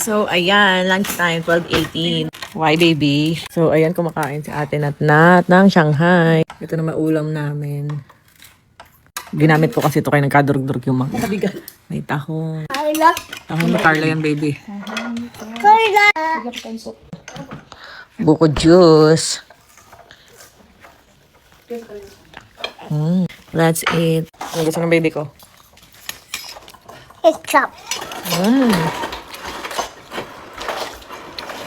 So, ayan, lunchtime, 12:18. Why, baby? So, ayan, kumakain si Ate Natnat ng Shanghai. Ito na maulam namin. Ginamit ko kasi ito kayo nagkadurog-durog yung mga kabigat. May tahong. Tahong na Carla yan, baby. Buko juice. That's it. Ano gusto ng baby ko? Ketchup.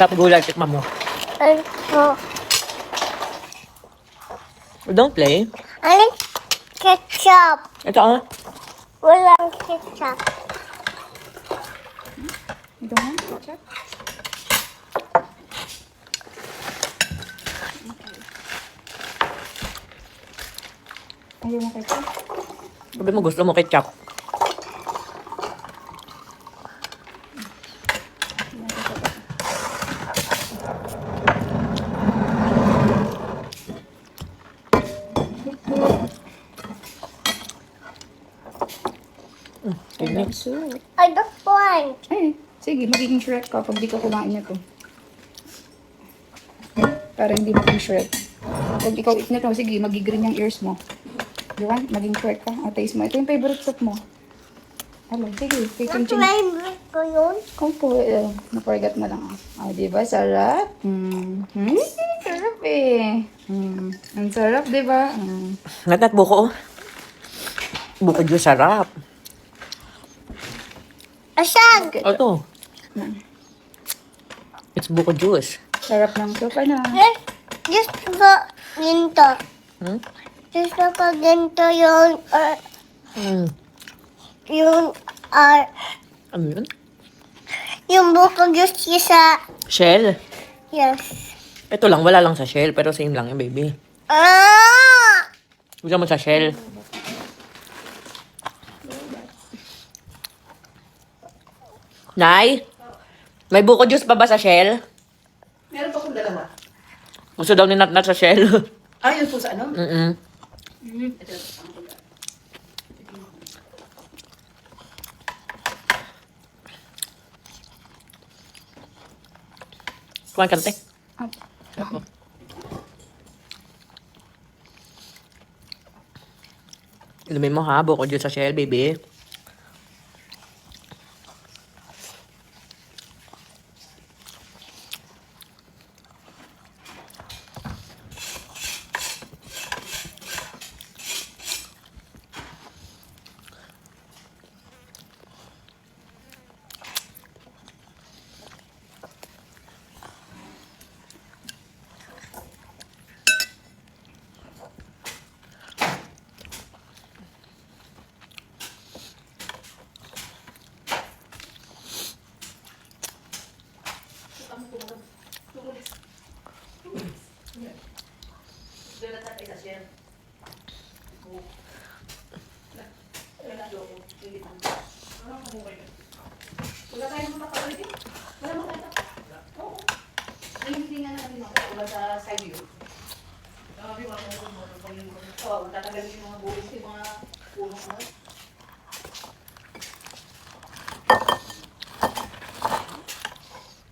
Tap gulay, tikman mo. Ano? Don't play. Ano? Ketchup. Ito ah. Walang ketchup. Ito nga, ketchup. Ayaw mo ketchup? Sabi mo gusto mo ketchup. I don't want. Ay, sige, magiging Shrek ka pag di ka kumain nito. Para hindi maging Shrek. Pag ikaw eat nito, sige, magigreen yung ears mo. Di ba? Maging Shrek ka. O, taste mo. Ito yung favorite soup mo. Hello, sige. Take yung ching. Favorite ko yun. Opo, na-forget mo lang. Ah, di ba? Sarap. Sarap eh. Ang sarap, di ba? Natat buko oh. Buko juice sarap. Asan? Ito. It's buko juice. Sarap ng soup, ano? Just ko ginto. Just ko ginto yung yung Ano yun? yung buko juice sa Shell. yes. Ito lang, wala lang sa shell. Pero same lang yung baby. Ah! Gusto mo sa shell? Nay? May buko juice pa ba sa shell? Meron pa kong dalawa. Gusto daw ni Natnat sa shell. Yun po sa ano? Kumain ka na, te. Up. Inumin mo ha, buko juice sa shell, baby.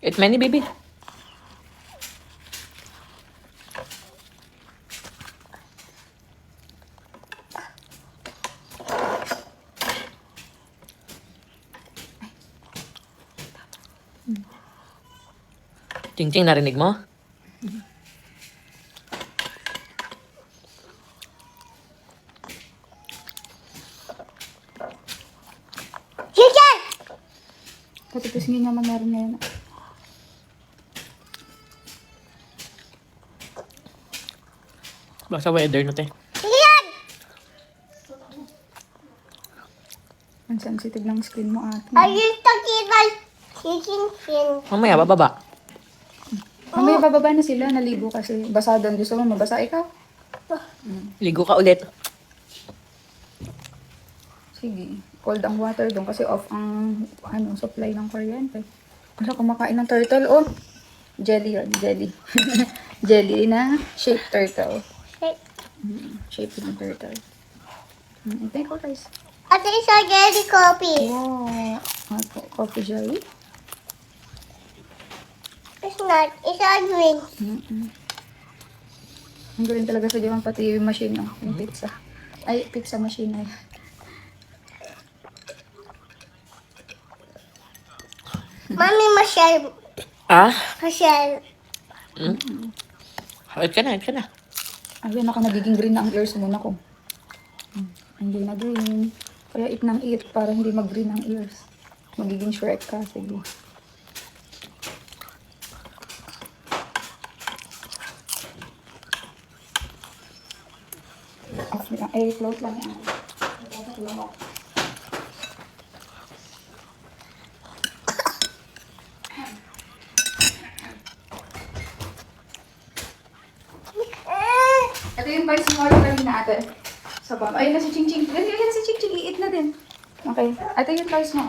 Eat many, baby. Ching-ching, narinig mo? Chicken! Katapos nga naman meron ngayon. Basta weather no, te. Chicken! Ang sensitive ng skin mo ate. I used to keep my chicken fin. Mamaya, bababa. Mamaya bababa na sila, naligo kasi. Basa doon. Gusto mo mabasa ikaw? Ligo ka ulit. Sige. Cold ang water doon kasi off ang supply ng kuryente. Wala, kumakain ng turtle. Oh, jelly yun. Jelly. Jelly na shaped turtle. Shape ng turtle. Ito yung guys. Ate, isa jelly coffee. Wow. Coffee jelly. not. It's a green. Ang galing talaga sa Japan, pati yung machine, no? Yung pizza. Ay, pizza machine ay. Mommy, Michelle. Ah? Michelle. Hait ka na, hait ka na. Ayun, nagiging green na ang ears muna ko. Hindi na green. Kaya eat ng eat para hindi mag-green ang ears. Magiging Shrek ka, sige. Off lang. Eh, close lang yan. Ito yung vice mo kanina ate. Sa baba. Ayun na si Ching Ching. Yan si Ching Ching. I-eat na din. Okay. Ito yung vice mo.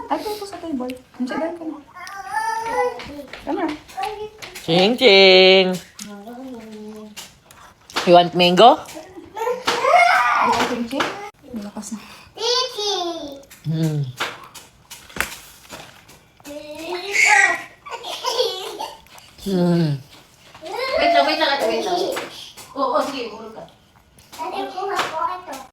Ito ito sa table. Nandiyan ka na. Come on. Ching ching. You want mango? Ito Ching Ching. Malakas na. Titi. Hmm. Hmm. Wait lang, ate. Wait lang. Oo, sige. Hulog ka. Ate, kuha ko ito.